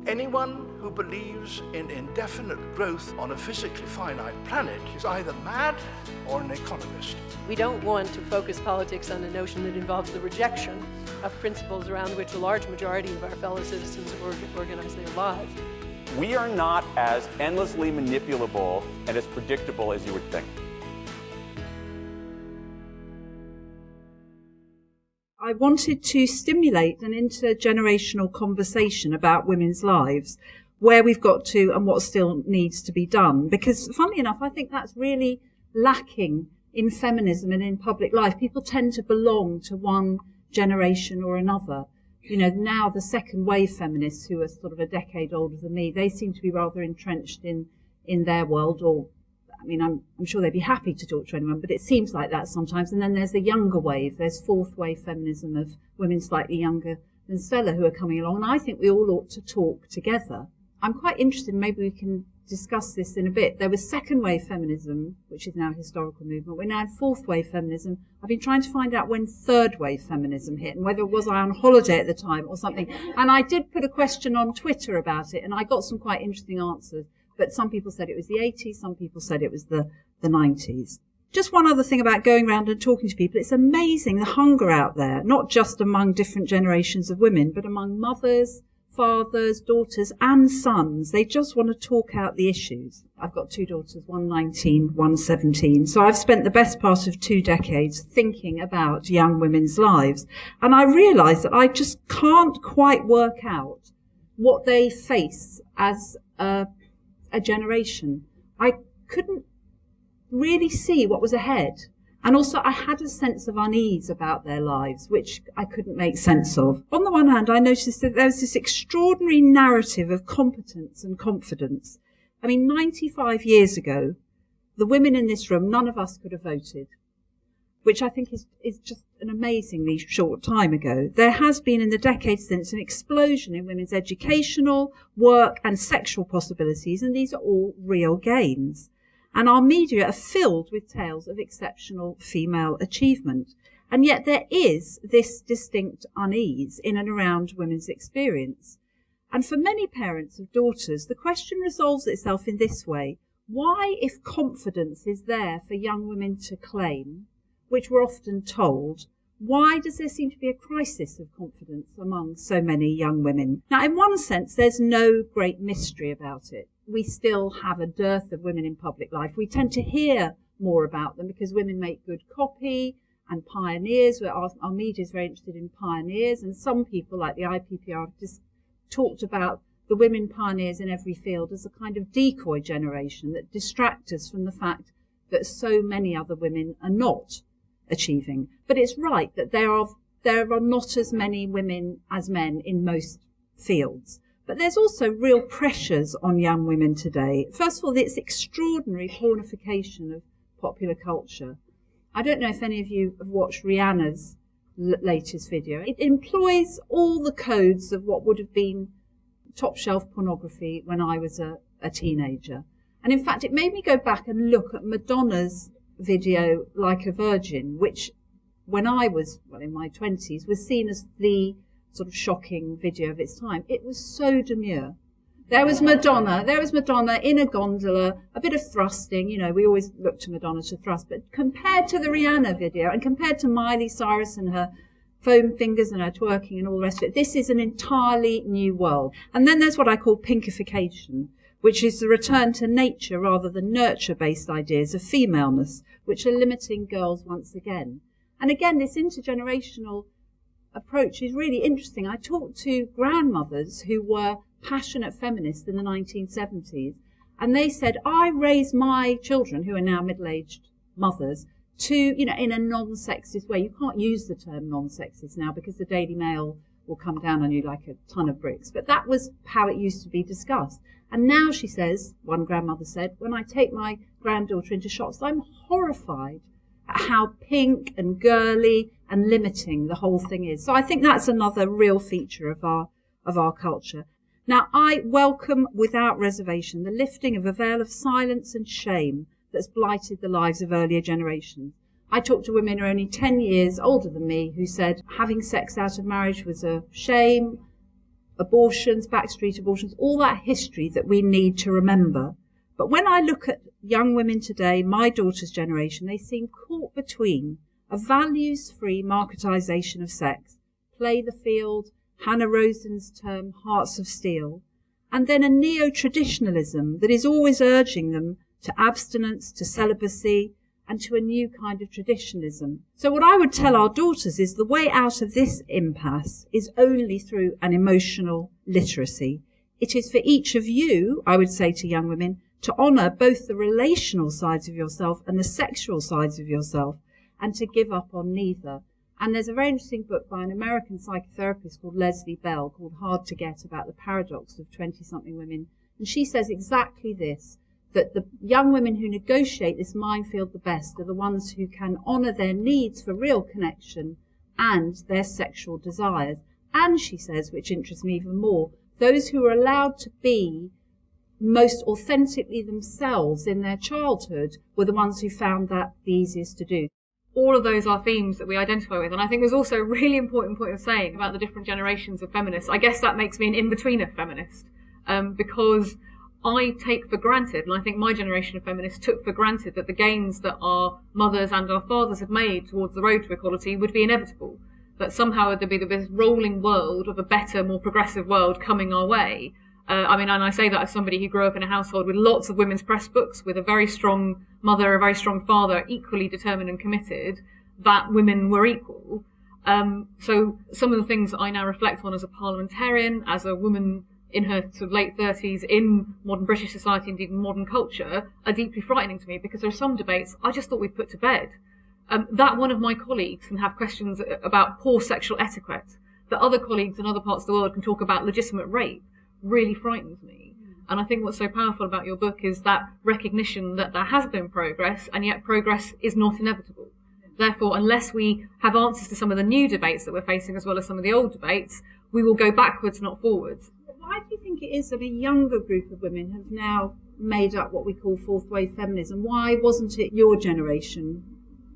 Anyone who believes in indefinite growth on a physically finite planet is either mad or an economist. We don't want to focus politics on a notion that involves the rejection of principles around which a large majority of our fellow citizens organize their lives. We are not as endlessly manipulable and as predictable as you would think. I wanted to stimulate an intergenerational conversation about women's lives, where we've got to and what still needs to be done. Because, funnily enough, I think that's really lacking in feminism and in public life. People tend to belong to one generation or another. You know, now the second wave feminists, who are sort of a decade older than me, they seem to be rather entrenched in their world, or I mean, I'm sure they'd be happy to talk to anyone, but it seems like that sometimes. And then there's the younger wave. There's fourth wave feminism of women slightly younger than Stella who are coming along. And I think we all ought to talk together. I'm quite interested, maybe we can discuss this in a bit. There was second wave feminism, which is now a historical movement. We're now in fourth wave feminism. I've been trying to find out when third wave feminism hit and whether was I on holiday at the time or something. And I did put a question on Twitter about it and I got some quite interesting answers. But some people said it was the 80s, some people said it was the 90s. Just one other thing about going around and talking to people. It's amazing the hunger out there, not just among different generations of women, but among mothers, fathers, daughters and sons. They just want to talk out the issues. I've got two daughters, one 19, one 17. So I've spent the best part of 2 decades thinking about young women's lives. And I realised that I just can't quite work out what they face as a generation. I couldn't really see what was ahead. And also I had a sense of unease about their lives, which I couldn't make sense of. On the one hand, I noticed that there was this extraordinary narrative of competence and confidence. I mean, 95 years ago, the women in this room, none of us could have voted, which I think is just an amazingly short time ago. There has been in the decades since an explosion in women's educational, work and sexual possibilities, and these are all real gains. And our media are filled with tales of exceptional female achievement. And yet there is this distinct unease in and around women's experience. And for many parents of daughters, the question resolves itself in this way. Why, if confidence is there for young women to claim, which we're often told, why does there seem to be a crisis of confidence among so many young women? Now, in one sense, there's no great mystery about it. We still have a dearth of women in public life. We tend to hear more about them because women make good copy and pioneers. Our media is very interested in pioneers, and some people, like the IPPR, have just talked about the women pioneers in every field as a kind of decoy generation that distract us from the fact that so many other women are not achieving. But it's right that there are not as many women as men in most fields. But there's also real pressures on young women today. First of all, this extraordinary pornification of popular culture. I don't know if any of you have watched Rihanna's latest video. It employs all the codes of what would have been top shelf pornography when I was a teenager. And in fact, it made me go back and look at Madonna's video Like a Virgin, which when I was in my 20s was seen as the sort of shocking video of its time. It was so demure. There was Madonna in a gondola, a bit of thrusting, you know, we always look to Madonna to thrust, but compared to the Rihanna video and compared to Miley Cyrus and her foam fingers and her twerking and all the rest of it, this is an entirely new world. And then there's what I call pinkification, which is the return to nature rather than nurture-based ideas of femaleness, which are limiting girls once again. And again, this intergenerational approach is really interesting. I talked to grandmothers who were passionate feminists in the 1970s, and they said, I raised my children, who are now middle-aged mothers, to, you know, in a non-sexist way. You can't use the term non-sexist now because the Daily Mail will come down on you like a ton of bricks. But that was how it used to be discussed. And now, she says, one grandmother said, when I take my granddaughter into shops, I'm horrified at how pink and girly and limiting the whole thing is. So I think that's another real feature of our culture. Now, I welcome without reservation the lifting of a veil of silence and shame that's blighted the lives of earlier generations. I talked to women who are only 10 years older than me who said having sex out of marriage was a shame, abortions, backstreet abortions, all that history that we need to remember. But when I look at young women today, my daughter's generation, they seem caught between a values-free marketisation of sex, play the field, Hannah Rosen's term, hearts of steel, and then a neo-traditionalism that is always urging them to abstinence, to celibacy, and to a new kind of traditionalism. So what I would tell our daughters is the way out of this impasse is only through an emotional literacy. It is for each of you, I would say to young women, to honour both the relational sides of yourself and the sexual sides of yourself, and to give up on neither. And there's a very interesting book by an American psychotherapist called Leslie Bell called Hard to Get, about the paradox of 20-something women. And she says exactly this, that the young women who negotiate this minefield the best are the ones who can honour their needs for real connection and their sexual desires. And she says, which interests me even more, those who are allowed to be most authentically themselves in their childhood were the ones who found that the easiest to do. All of those are themes that we identify with. And I think there's also a really important point of saying about the different generations of feminists. I guess that makes me an in-betweener feminist, because I take for granted, and I think my generation of feminists took for granted, that the gains that our mothers and our fathers have made towards the road to equality would be inevitable. That somehow there'd be this rolling world of a better, more progressive world coming our way. And I say that as somebody who grew up in a household with lots of women's press books, with a very strong mother, a very strong father, equally determined and committed, that women were equal. So some of the things that I now reflect on as a parliamentarian, as a woman in her sort of late 30s in modern British society, indeed modern culture, are deeply frightening to me, because there are some debates I just thought we'd put to bed. That one of my colleagues can have questions about poor sexual etiquette, that other colleagues in other parts of the world can talk about legitimate rape, really frightens me. And I think what's so powerful about your book is that recognition that there has been progress, and yet progress is not inevitable. Therefore, unless we have answers to some of the new debates that we're facing, as well as some of the old debates, we will go backwards, not forwards. Why do you think it is that a younger group of women have now made up what we call fourth wave feminism? Why wasn't it your generation?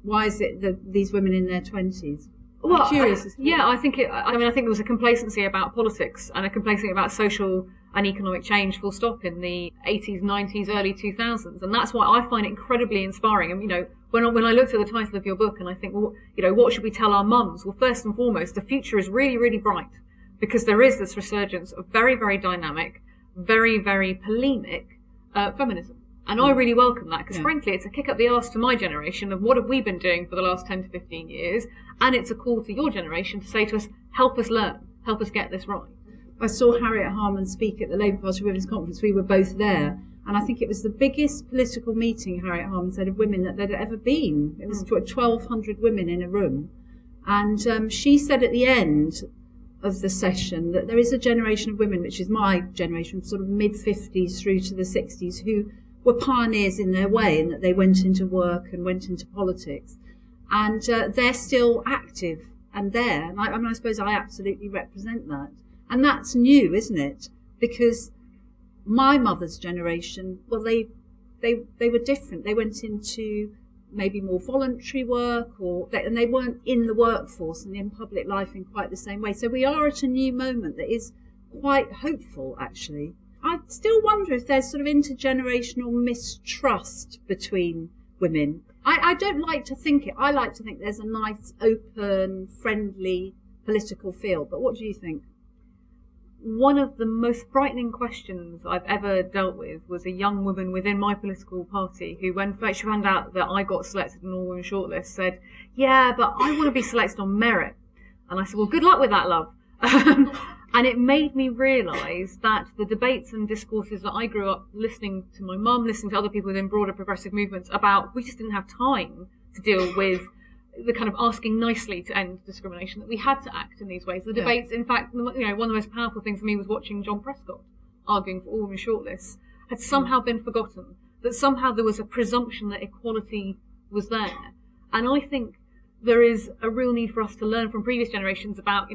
Why is it that these women in their 20s? Well, I'm curious. I think there was a complacency about politics and a complacency about social and economic change, full stop, in the 80s, 90s, early 2000s. And that's why I find it incredibly inspiring. And, when I looked at the title of your book and I think, well, what should we tell our mums? Well, first and foremost, the future is really, really bright, because there is this resurgence of very, very dynamic, very, very polemic feminism. And I really welcome that, because frankly, it's a kick up the arse to my generation of what have we been doing for the last 10 to 15 years. And it's a call to your generation to say to us, help us learn, help us get this right. I saw Harriet Harman speak at the Labour Party Women's Conference. We were both there. And I think it was the biggest political meeting, Harriet Harman said, of women that there'd ever been. It was 1,200 women in a room. And she said at the end of the session that there is a generation of women, which is my generation, sort of mid-50s through to the 60s, who were pioneers in their way, and that they went into work and went into politics. And they're still active and there. And I suppose I absolutely represent that. And that's new, isn't it? Because my mother's generation, well, they were different. They went into maybe more voluntary work, and they weren't in the workforce and in public life in quite the same way. So we are at a new moment that is quite hopeful, actually. I still wonder if there's sort of intergenerational mistrust between women. I don't like to think it. I like to think there's a nice, open, friendly political field. But what do you think? One of the most frightening questions I've ever dealt with was a young woman within my political party who, when she found out that I got selected in an all-women shortlist, said, yeah, but I want to be selected on merit. And I said, well, good luck with that, love. And it made me realise that the debates and discourses that I grew up listening to my mum, listening to other people within broader progressive movements about, we just didn't have time to deal with the kind of asking nicely to end discrimination, that we had to act in these ways. The debates, in fact, one of the most powerful things for me was watching John Prescott arguing for all women shortlists, had somehow been forgotten, that somehow there was a presumption that equality was there. And I think there is a real need for us to learn from previous generations about,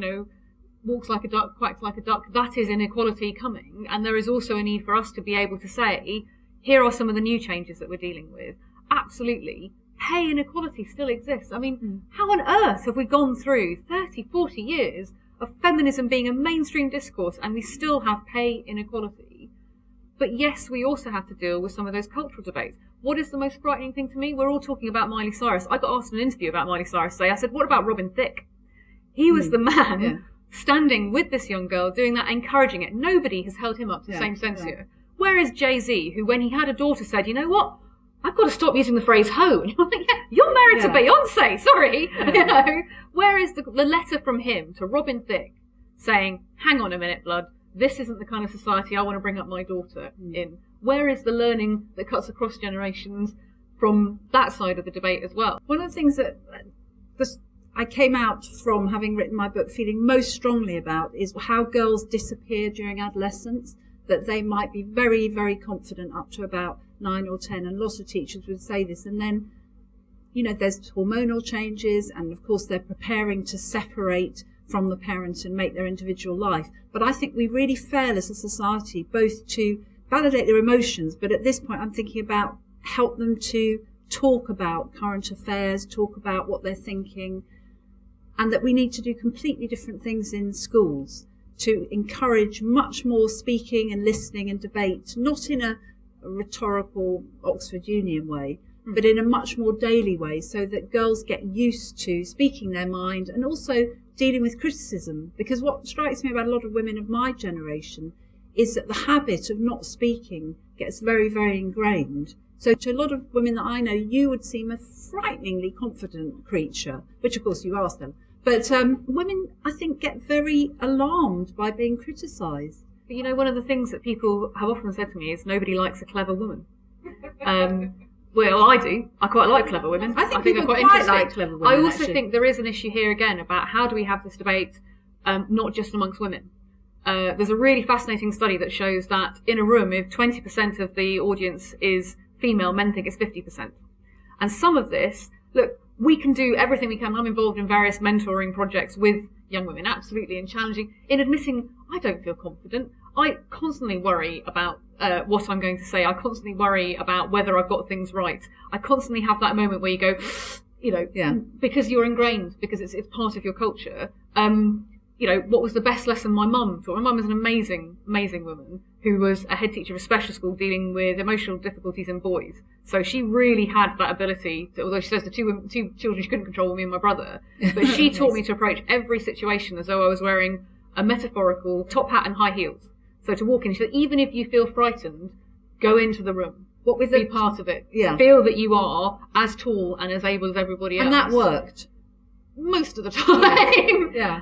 walks like a duck, quacks like a duck, that is inequality coming. And there is also a need for us to be able to say, here are some of the new changes that we're dealing with. Absolutely, pay inequality still exists. I mean, how on earth have we gone through 30, 40 years of feminism being a mainstream discourse, and we still have pay inequality. But yes, we also have to deal with some of those cultural debates. What is the most frightening thing to me? We're all talking about Miley Cyrus. I got asked in an interview about Miley Cyrus today. I said, what about Robin Thicke? He was the man standing with this young girl, doing that, encouraging it. Nobody has held him up to the same censure. Where is Jay-Z, who, when he had a daughter, said, you know what? I've got to stop using the phrase hoe. And you're like, yeah, you're married to Beyonce, sorry. You know, where is the letter from him to Robin Thicke saying, hang on a minute, blood, this isn't the kind of society I want to bring up my daughter in? Where is the learning that cuts across generations from that side of the debate as well? One of the things that I came out from having written my book feeling most strongly about is how girls disappear during adolescence, that they might be very, very confident up to about 9 or 10, and lots of teachers would say this, and then, you know, there's hormonal changes, and of course they're preparing to separate from the parent and make their individual life. But I think we really fail as a society both to validate their emotions, but at this point I'm thinking about help them to talk about current affairs, talk about what they're thinking, and that we need to do completely different things in schools to encourage much more speaking and listening and debate, not in a rhetorical Oxford Union way, but in a much more daily way, so that girls get used to speaking their mind and also dealing with criticism. Because what strikes me about a lot of women of my generation is that the habit of not speaking gets very, very ingrained. So to a lot of women that I know, you would seem a frighteningly confident creature, which of course you are still. But women, I think, get very alarmed by being criticised. But you know, one of the things that people have often said to me is nobody likes a clever woman. Well, I do. I quite like clever women. I think they're people quite quite interesting. like clever women. I also actually think there is an issue here again about how do we have this debate not just amongst women. There's a really fascinating study that shows that in a room, if 20% of the audience is female, men think it's 50%. And some of this, look, we can do everything we can. I'm involved in various mentoring projects with young women, absolutely, and challenging. In admitting I don't feel confident, I constantly worry about what I'm going to say. I constantly worry about whether I've got things right. I constantly have that moment where you go, you know, because you're ingrained, because it's part of your culture. You know, what was the best lesson my mum taught? My mum is an amazing, amazing woman who was a head teacher of a special school dealing with emotional difficulties in boys. So she really had that ability to, although she says the two children she couldn't control were me and my brother, but she taught me to approach every situation as though I was wearing a metaphorical top hat and high heels. So to walk in, she said, even if you feel frightened, go into the room. What with be part of it. Yeah. Feel that you are as tall and as able as everybody else. And that worked. Most of the time. Yeah.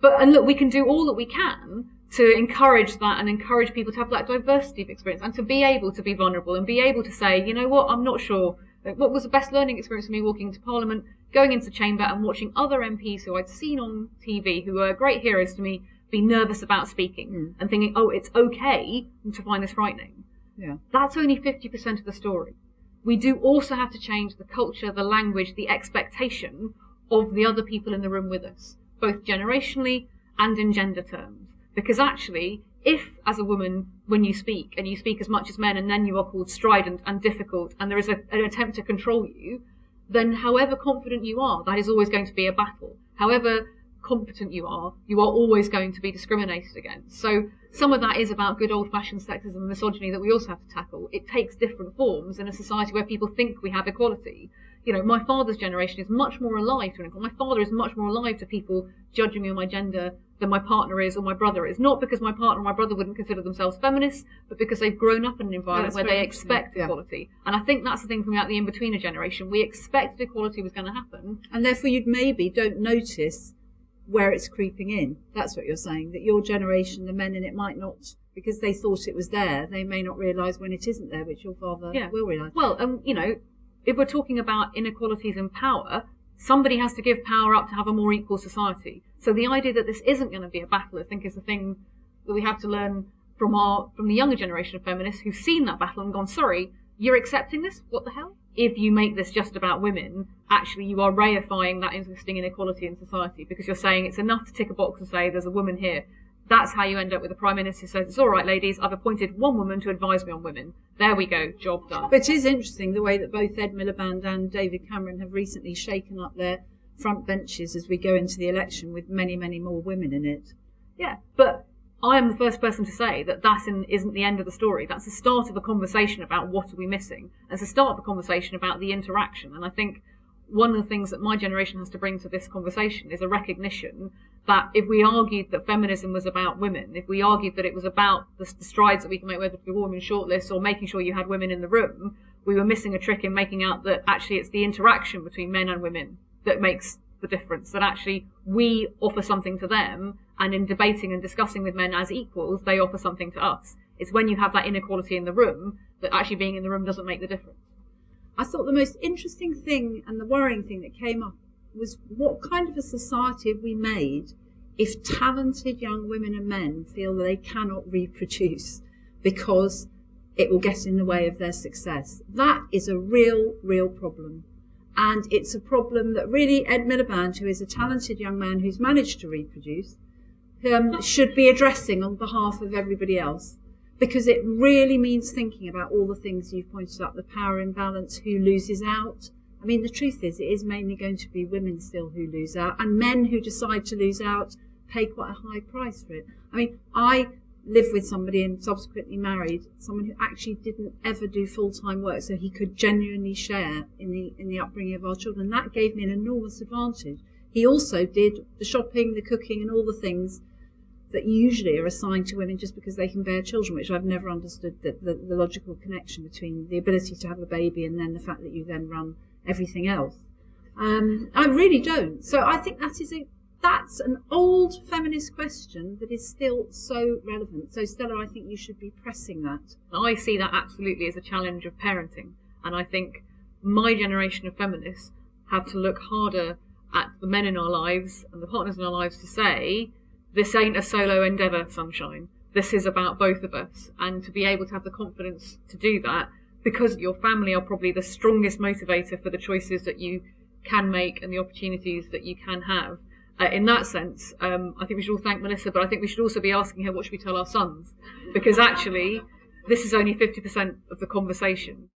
But look, we can do all that we can to encourage that and encourage people to have that diversity of experience and to be able to be vulnerable and be able to say, you know what, I'm not sure. What was the best learning experience for me walking into Parliament, going into the chamber and watching other MPs who I'd seen on TV, who were great heroes to me, be nervous about speaking and thinking, oh, it's okay to find this frightening. Yeah. That's only 50% of the story. We do also have to change the culture, the language, the expectation of the other people in the room with us, both generationally and in gender terms. Because actually, if as a woman, when you speak, and you speak as much as men, and then you are called strident and difficult, and there is an attempt to control you, then however confident you are, that is always going to be a battle. However competent you are always going to be discriminated against. So some of that is about good old-fashioned sexism and misogyny that we also have to tackle. It takes different forms in a society where people think we have equality. You know, my father's generation is much more alive to it. My father is much more alive to people judging me on my gender than my partner is or my brother is. Not because my partner or my brother wouldn't consider themselves feminists, but because they've grown up in an environment where they expect equality. And I think that's the thing from out the in-betweener generation. We expected equality was going to happen. And therefore you'd maybe don't notice where it's creeping in. That's what you're saying, that your generation, the men in it, might not, because they thought it was there, they may not realise when it isn't there, which your father will realise. Well, you know, if we're talking about inequalities in power, somebody has to give power up to have a more equal society. So the idea that this isn't going to be a battle, I think, is the thing that we have to learn from the younger generation of feminists who've seen that battle and gone, sorry, you're accepting this? What the hell? If you make this just about women, actually you are reifying that existing inequality in society, because you're saying it's enough to tick a box and say there's a woman here. That's how you end up with a Prime Minister who says, it's all right, ladies, I've appointed one woman to advise me on women. There we go, job done. But it is interesting the way that both Ed Miliband and David Cameron have recently shaken up their front benches as we go into the election with many, many more women in it. Yeah, but I am the first person to say that isn't the end of the story. That's the start of a conversation about what are we missing. It's the start of a conversation about the interaction. And I think one of the things that my generation has to bring to this conversation is a recognition that if we argued that feminism was about women, if we argued that it was about the strides that we can make, whether it be women shortlists or making sure you had women in the room, we were missing a trick in making out that actually it's the interaction between men and women that makes the difference, that actually we offer something to them, and in debating and discussing with men as equals, they offer something to us. It's when you have that inequality in the room that actually being in the room doesn't make the difference. I thought the most interesting thing and the worrying thing that came up was what kind of a society have we made if talented young women and men feel that they cannot reproduce because it will get in the way of their success. That is a real, real problem. And it's a problem that really Ed Miliband, who is a talented young man who's managed to reproduce, should be addressing on behalf of everybody else. Because it really means thinking about all the things you've pointed out, the power imbalance, who loses out. I mean, the truth is, it is mainly going to be women still who lose out, and men who decide to lose out pay quite a high price for it. I mean, I lived with somebody and subsequently married someone who actually didn't ever do full-time work, so he could genuinely share in the upbringing of our children. That gave me an enormous advantage. He also did the shopping, the cooking, and all the things that usually are assigned to women just because they can bear children, which I've never understood the logical connection between the ability to have a baby and then the fact that you then run everything else. I really don't. So I think that's an old feminist question that is still so relevant. So Stella, I think you should be pressing that. I see that absolutely as a challenge of parenting. And I think my generation of feminists have to look harder at the men in our lives and the partners in our lives to say, this ain't a solo endeavour, sunshine. This is about both of us. And to be able to have the confidence to do that, because your family are probably the strongest motivator for the choices that you can make and the opportunities that you can have. In that sense, I think we should all thank Melissa, but I think we should also be asking her what should we tell our sons? Because actually, this is only 50% of the conversation.